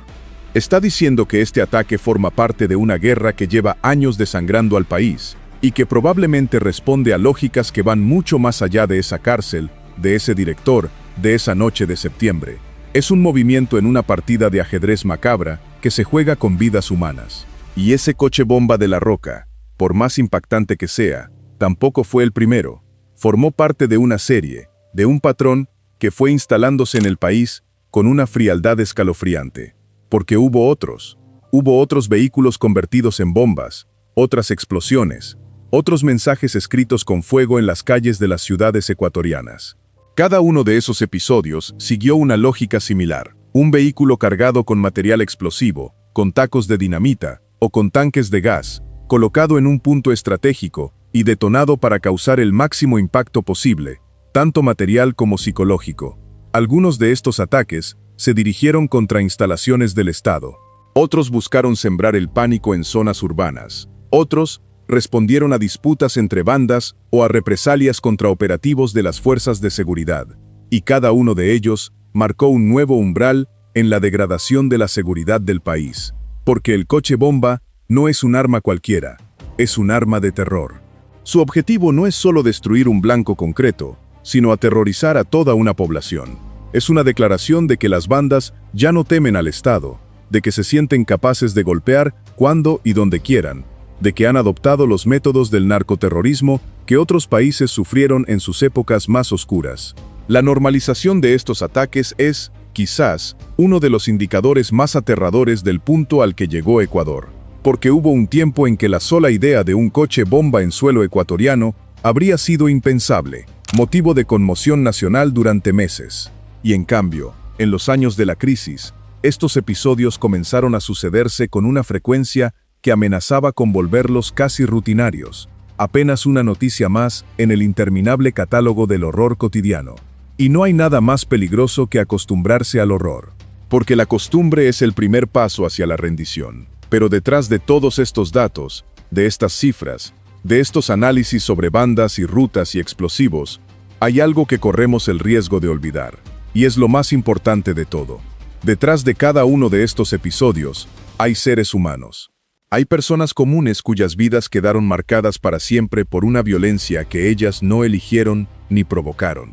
Está diciendo que este ataque forma parte de una guerra que lleva años desangrando al país y que probablemente responde a lógicas que van mucho más allá de esa cárcel, de ese director, de esa noche de septiembre. Es un movimiento en una partida de ajedrez macabra que se juega con vidas humanas. Y ese coche bomba de La Roca, por más impactante que sea, tampoco fue el primero. Formó parte de una serie, de un patrón que fue instalándose en el país con una frialdad escalofriante. Porque hubo otros vehículos convertidos en bombas, otras explosiones, otros mensajes escritos con fuego en las calles de las ciudades ecuatorianas. Cada uno de esos episodios siguió una lógica similar: un vehículo cargado con material explosivo, con tacos de dinamita o con tanques de gas, colocado en un punto estratégico y detonado para causar el máximo impacto posible, tanto material como psicológico. Algunos de estos ataques se dirigieron contra instalaciones del Estado. Otros buscaron sembrar el pánico en zonas urbanas. Otros respondieron a disputas entre bandas o a represalias contra operativos de las fuerzas de seguridad. Y cada uno de ellos marcó un nuevo umbral en la degradación de la seguridad del país. Porque el coche bomba no es un arma cualquiera, es un arma de terror. Su objetivo no es solo destruir un blanco concreto, sino aterrorizar a toda una población. Es una declaración de que las bandas ya no temen al Estado, de que se sienten capaces de golpear cuando y donde quieran, de que han adoptado los métodos del narcoterrorismo que otros países sufrieron en sus épocas más oscuras. La normalización de estos ataques es, quizás, uno de los indicadores más aterradores del punto al que llegó Ecuador. Porque hubo un tiempo en que la sola idea de un coche bomba en suelo ecuatoriano habría sido impensable, motivo de conmoción nacional durante meses. Y en cambio, en los años de la crisis, estos episodios comenzaron a sucederse con una frecuencia que amenazaba con volverlos casi rutinarios, apenas una noticia más en el interminable catálogo del horror cotidiano. Y no hay nada más peligroso que acostumbrarse al horror, porque la costumbre es el primer paso hacia la rendición. Pero detrás de todos estos datos, de estas cifras, de estos análisis sobre bandas y rutas y explosivos, hay algo que corremos el riesgo de olvidar. Y es lo más importante de todo. Detrás de cada uno de estos episodios, hay seres humanos. Hay personas comunes cuyas vidas quedaron marcadas para siempre por una violencia que ellas no eligieron ni provocaron.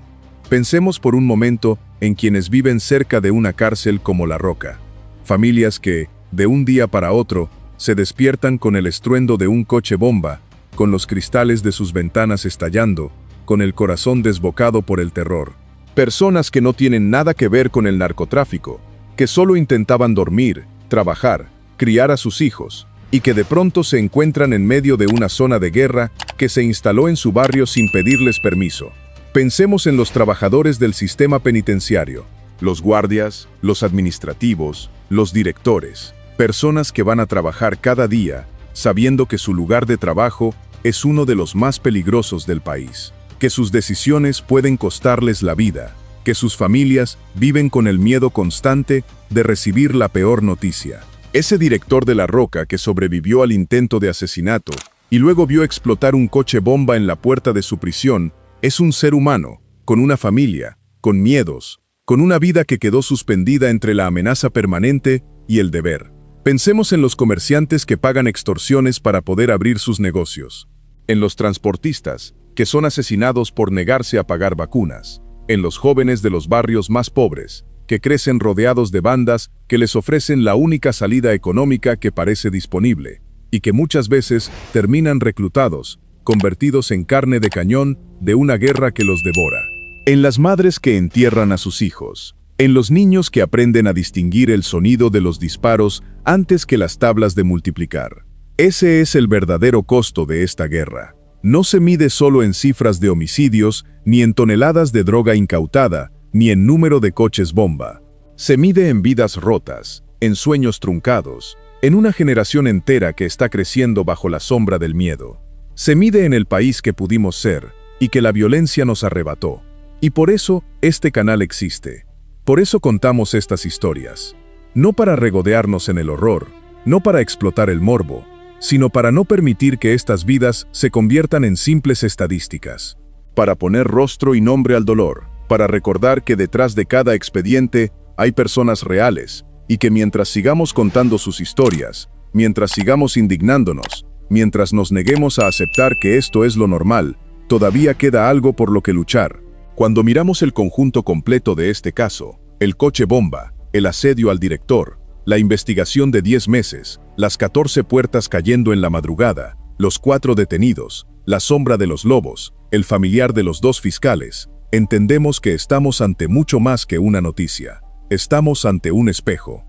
Pensemos por un momento en quienes viven cerca de una cárcel como La Roca. Familias que, de un día para otro, se despiertan con el estruendo de un coche bomba, con los cristales de sus ventanas estallando, con el corazón desbocado por el terror. Personas que no tienen nada que ver con el narcotráfico, que solo intentaban dormir, trabajar, criar a sus hijos, y que de pronto se encuentran en medio de una zona de guerra que se instaló en su barrio sin pedirles permiso. Pensemos en los trabajadores del sistema penitenciario, los guardias, los administrativos, los directores, personas que van a trabajar cada día, sabiendo que su lugar de trabajo es uno de los más peligrosos del país, que sus decisiones pueden costarles la vida, que sus familias viven con el miedo constante de recibir la peor noticia. Ese director de La Roca que sobrevivió al intento de asesinato y luego vio explotar un coche bomba en la puerta de su prisión, es un ser humano, con una familia, con miedos, con una vida que quedó suspendida entre la amenaza permanente y el deber. Pensemos en los comerciantes que pagan extorsiones para poder abrir sus negocios. en los transportistas, que son asesinados por negarse a pagar vacunas, en los jóvenes de los barrios más pobres, que crecen rodeados de bandas que les ofrecen la única salida económica que parece disponible, y que muchas veces terminan reclutados, convertidos en carne de cañón de una guerra que los devora. En las madres que entierran a sus hijos, en los niños que aprenden a distinguir el sonido de los disparos antes que las tablas de multiplicar. Ese es el verdadero costo de esta guerra. No se mide solo en cifras de homicidios, ni en toneladas de droga incautada, ni en número de coches bomba. Se mide en vidas rotas, en sueños truncados, en una generación entera que está creciendo bajo la sombra del miedo. Se mide en el país que pudimos ser y que la violencia nos arrebató. Y por eso este canal existe. Por eso contamos estas historias. No para regodearnos en el horror, no para explotar el morbo, sino para no permitir que estas vidas se conviertan en simples estadísticas. Para poner rostro y nombre al dolor, para recordar que detrás de cada expediente hay personas reales, y que mientras sigamos contando sus historias, mientras sigamos indignándonos, mientras nos neguemos a aceptar que esto es lo normal, todavía queda algo por lo que luchar. Cuando miramos el conjunto completo de este caso, el coche bomba, el asedio al director, la investigación de 10 meses, las 14 puertas cayendo en la madrugada, los 4 detenidos, la sombra de los lobos, el familiar de los 2 fiscales, entendemos que estamos ante mucho más que una noticia. Estamos ante un espejo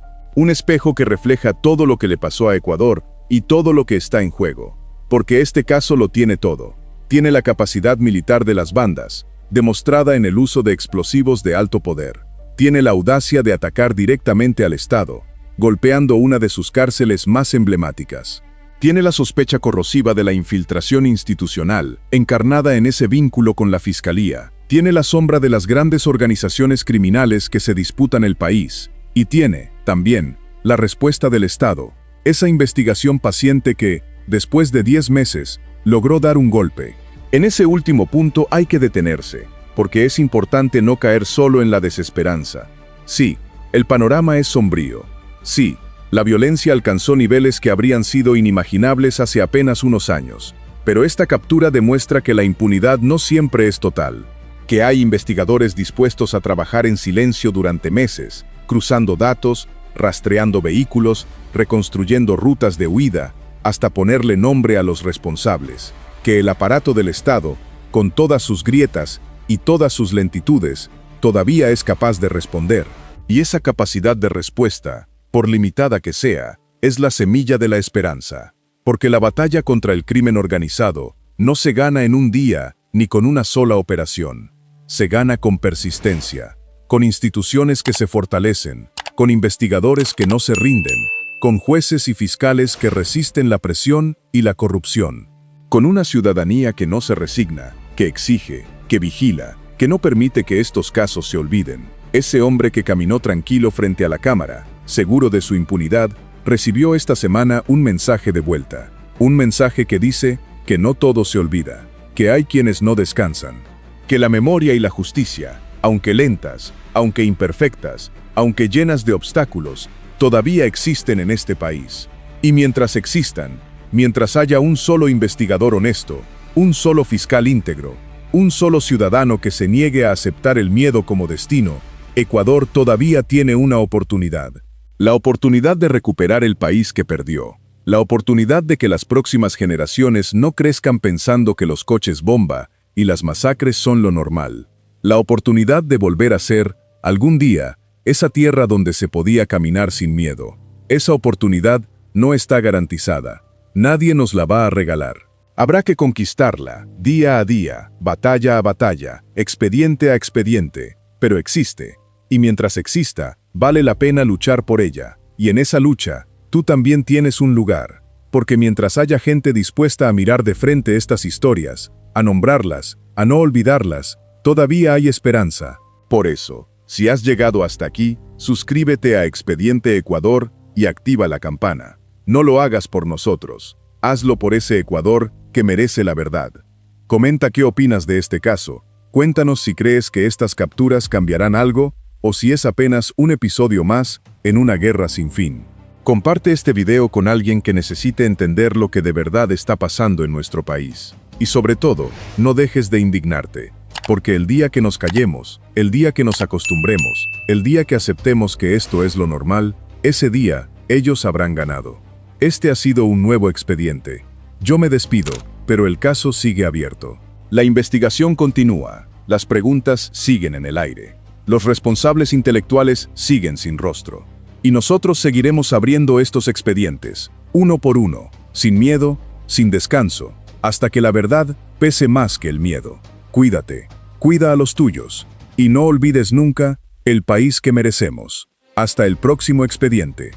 que refleja todo lo que le pasó a Ecuador y todo lo que está en juego. Porque este caso lo tiene todo. Tiene la capacidad militar de las bandas, demostrada en el uso de explosivos de alto poder. Tiene la audacia de atacar directamente al Estado, golpeando una de sus cárceles más emblemáticas. Tiene la sospecha corrosiva de la infiltración institucional, encarnada en ese vínculo con la Fiscalía. Tiene la sombra de las grandes organizaciones criminales que se disputan el país. Y tiene, también, la respuesta del Estado, esa investigación paciente que, después de 10 meses, logró dar un golpe. En ese último punto hay que detenerse, porque es importante no caer solo en la desesperanza. Sí, el panorama es sombrío. Sí, la violencia alcanzó niveles que habrían sido inimaginables hace apenas unos años. Pero esta captura demuestra que la impunidad no siempre es total. Que hay investigadores dispuestos a trabajar en silencio durante meses, cruzando datos, rastreando vehículos, reconstruyendo rutas de huida, hasta ponerle nombre a los responsables. Que el aparato del Estado, con todas sus grietas y todas sus lentitudes, todavía es capaz de responder. Y esa capacidad de respuesta, por limitada que sea, es la semilla de la esperanza. Porque la batalla contra el crimen organizado no se gana en un día ni con una sola operación. Se gana con persistencia, con instituciones que se fortalecen, con investigadores que no se rinden, con jueces y fiscales que resisten la presión y la corrupción, con una ciudadanía que no se resigna, que exige, que vigila, que no permite que estos casos se olviden. Ese hombre que caminó tranquilo frente a la cámara, seguro de su impunidad, recibió esta semana un mensaje de vuelta. Un mensaje que dice que no todo se olvida, que hay quienes no descansan, que la memoria y la justicia, aunque lentas, aunque imperfectas, aunque llenas de obstáculos, todavía existen en este país. Y mientras existan, mientras haya un solo investigador honesto, un solo fiscal íntegro, un solo ciudadano que se niegue a aceptar el miedo como destino, Ecuador todavía tiene una oportunidad. La oportunidad de recuperar el país que perdió. La oportunidad de que las próximas generaciones no crezcan pensando que los coches bomba y las masacres son lo normal. La oportunidad de volver a ser, algún día, esa tierra donde se podía caminar sin miedo. Esa oportunidad no está garantizada. Nadie nos la va a regalar. Habrá que conquistarla, día a día, batalla a batalla, expediente a expediente, pero existe. Y mientras exista, vale la pena luchar por ella. Y en esa lucha, tú también tienes un lugar. Porque mientras haya gente dispuesta a mirar de frente estas historias, a nombrarlas, a no olvidarlas, todavía hay esperanza. Por eso, si has llegado hasta aquí, suscríbete a Expediente Ecuador y activa la campana. No lo hagas por nosotros, hazlo por ese Ecuador que merece la verdad. Comenta qué opinas de este caso, cuéntanos si crees que estas capturas cambiarán algo o si es apenas un episodio más en una guerra sin fin. Comparte este video con alguien que necesite entender lo que de verdad está pasando en nuestro país. Y sobre todo, no dejes de indignarte, porque el día que nos callemos, el día que nos acostumbremos, el día que aceptemos que esto es lo normal, ese día, ellos habrán ganado. Este ha sido un nuevo expediente. Yo me despido, pero el caso sigue abierto. La investigación continúa, las preguntas siguen en el aire. Los responsables intelectuales siguen sin rostro. Y nosotros seguiremos abriendo estos expedientes, uno por uno, sin miedo, sin descanso, hasta que la verdad pese más que el miedo. Cuídate, cuida a los tuyos, y no olvides nunca el país que merecemos. Hasta el próximo expediente.